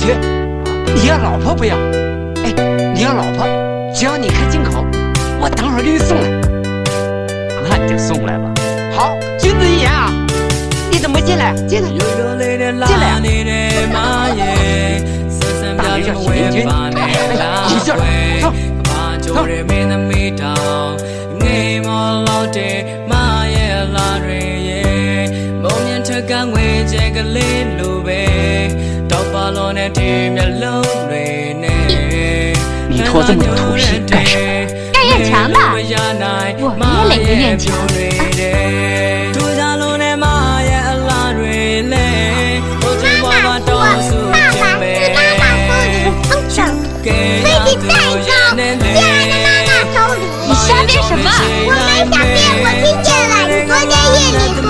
去，你要老婆不要？哎，你要老婆，只要你开金口，我等会儿给你送来。那你就送来吧。好，君子一言啊！你怎么进来？进来，进来啊！大名叫许林君，有劲儿，走走。你拖这么多土皮干什么？干院墙吧，我也垒个院墙。你瞎编什么？我没瞎编，我听见了，你昨天夜里说的。